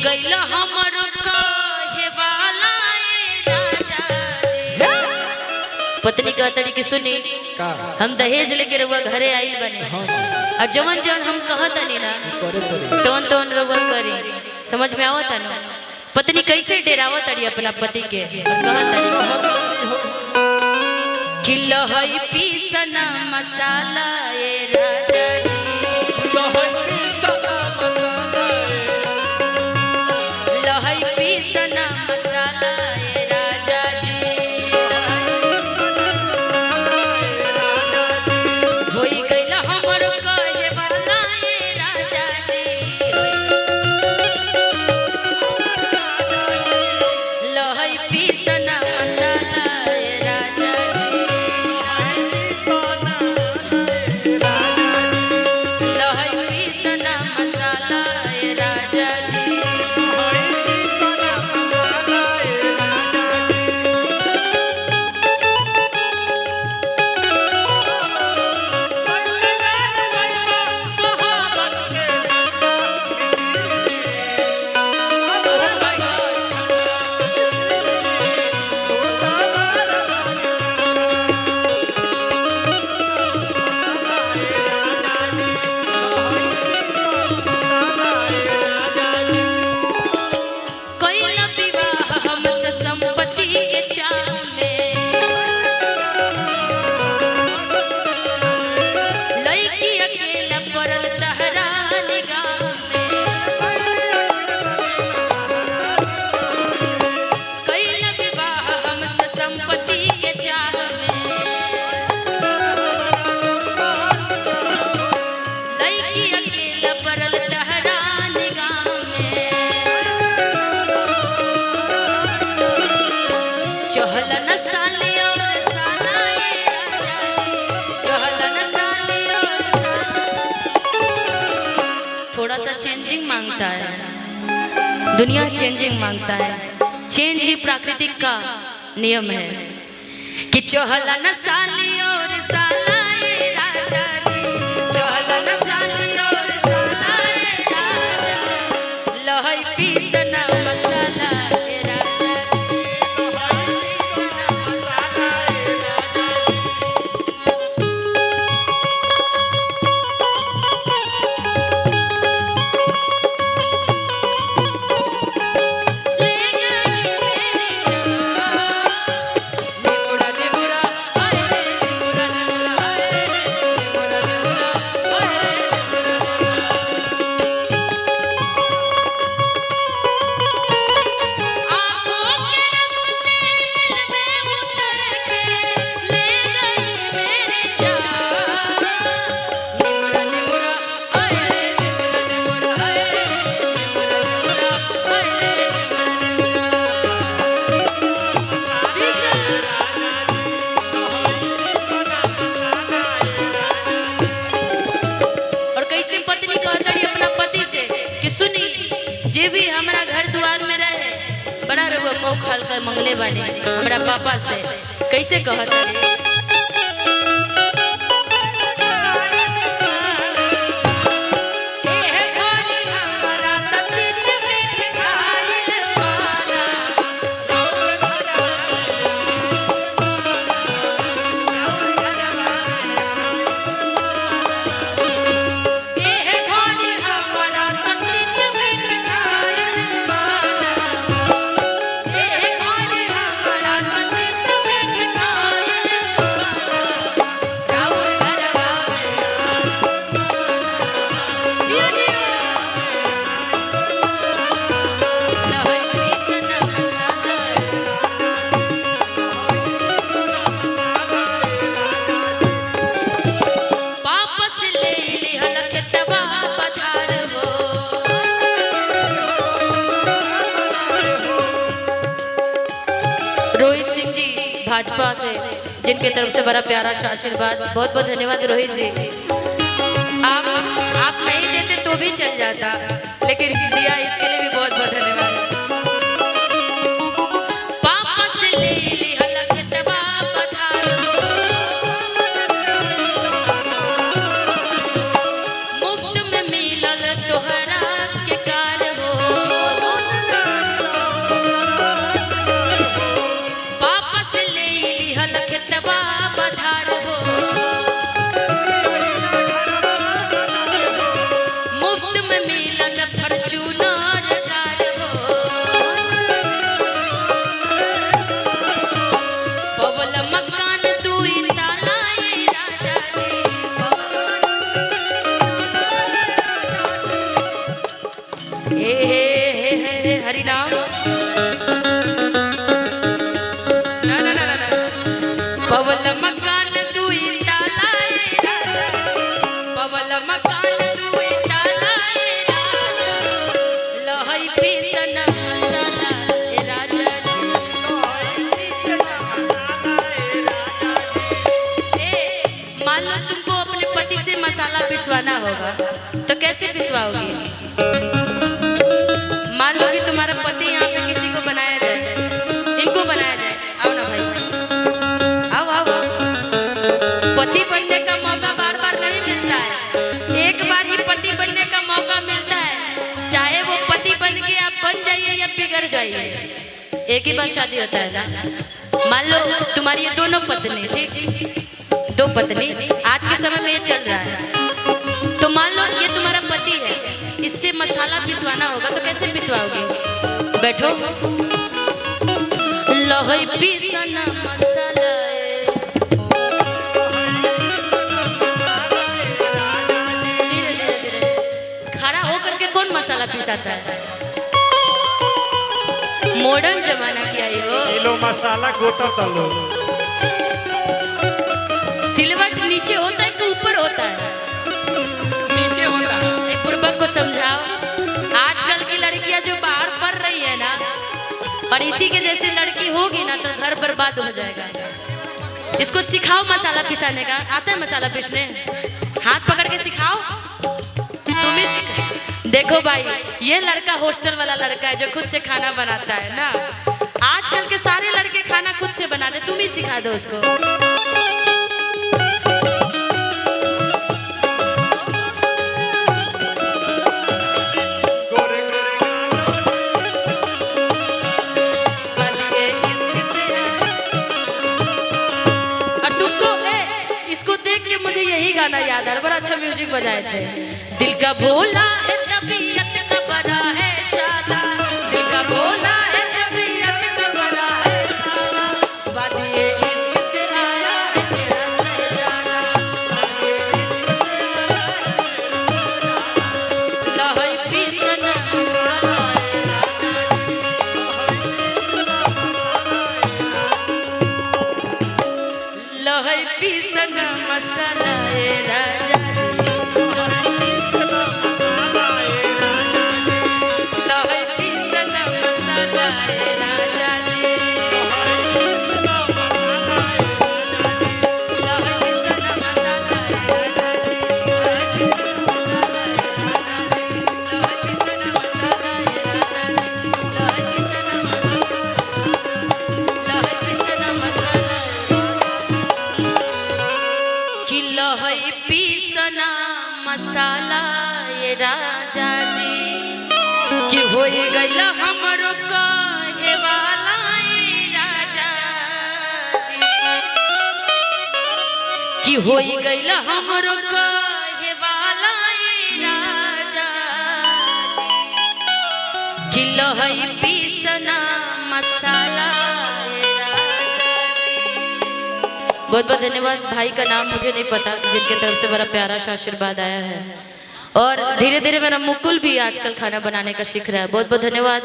गइल हमर कहे वाला राजा जी। पत्नी का तरीके सुनी हम दहेज लेके रउआ घरे आई बने और जवन जवन हम कहतनी ना तवन तवन रउआ करी। समझ में आवता ना पत्नी कैसे डेरावत अड़ी अपना पति के किलो हई पीसना मसाला ए राजा जी। लहई पीसना मसाला ए राजा जी। होई गइल हमर कहे वाला ए राजा जी। लहई पीसना मसाला ए राजा जी। लहई पीसना मसाला ए राजा जी। थोड़ा सा चेंजिंग मांगता है, दुनिया चेंजिंग मांगता है। चेंज ही प्राकृतिक का नियम है कि चहला न साली और साला ए राजा जी। चहला न साली और साला ए राजा। लहई पीसना मसाला ए राजा जी। लहई पीसना मसाला ए राजा जे भी हमारा घर द्वार में रहे बड़ा रहुआ मौक हल्का मंगले वाले हमारा पापा से कैसे कहता है। भाजपा से जिनके तरफ से बड़ा प्यारा सा आशीर्वाद, बहुत बहुत धन्यवाद रोहित जी। आप नहीं देते तो भी चल जाता, लेकिन दिया इसके लिए भी बहुत बहुत धन्यवाद। पापा से ले ली हलक तबा पधार मुफ्त में मिलल तोहरा के कार हो। रे हरि नाम ना ना ना ना पवल मकान तू चाला पवल मकान तू चाला लहई पीसन मसाला राजा मान लो तुमको अपने पति से मसाला पिसवाना होगा तो कैसे पिसवाओगी? मान लो कि तुम्हारा पति यहाँ पे किसी को बनाया जाए, इनको बनाया जाए, आओ ना भाई आओ आओ आओ। पति बनने का मौका बार बार नहीं मिलता है, एक बार ही पति बनने का मौका मिलता है, चाहे वो पति बन के आप बन जाइए या बिगड़ जाइए, एक ही बार शादी होता है ना। मान लो तुम्हारी ये दोनों पत्नी, ठीक, दो पत्नी आज के समय में ये चल रहा है, तो मान लो ये तुम्हारा पति है, इससे मसाला पिसवाना होगा तो कैसे पिसवाओगे? बैठो लहई पिसना मसाला खड़ा होकर के कौन मसाला पिसाता है? मॉडर्न जमाना की आई हो। लो मसाला कोटा तलो सिलवट नीचे होता है कि ऊपर होता है? नीचे होता है। एक बुर्बक को समझाओ। आजकल की लड़कियां जो बाहर पढ़ रही है ना, और इसी के जैसे लड़की होगी ना तो घर बर्बाद हो जाएगा। इसको सिखाओ मसाला पिसाने का। आता है मसाला पीसने? हाथ पकड़ के सिखाओ। तुम ही देखो भाई, ये लड़का हॉस्टल वाला लड़का है जो खुद से खाना बनाता है ना। आजकल के सारे लड़के खाना खुद से बनाते, तुम ही सिखा दो उसको। मुझे यही गाना याद है, बड़ा अच्छा म्यूजिक बजाए थे। दिल का भोला है तबीयत का बड़ा है शादा, दिल का भोला है तबीयत का बड़ा है शादा, वादिए इश्क से आया है तेरा सहजादा, लहई पिसना लहई पिसना मसाला राजा लहई पिसना मसाला राजा जी लहई पिसना मसाला राजा जी लहई पिसना मसाला ये राजा जी कि हो गइल हमरो कहे वाला ये राजा जी कि हो गइल हमरो कहे वाला ये राजा जी कि लहई पिसना मसाला ये राजा जी। बहुत बहुत धन्यवाद। भाई का नाम मुझे नहीं पता, जिनके तरफ से बड़ा प्यारा सा आशीर्वाद आया है, और धीरे धीरे मेरा मुकुल भी आजकल खाना बनाने का सीख रहा है। बहुत बहुत धन्यवाद।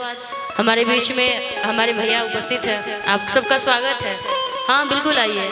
हमारे बीच में हमारे भैया उपस्थित हैं, आप सबका स्वागत है। हाँ बिल्कुल आइए।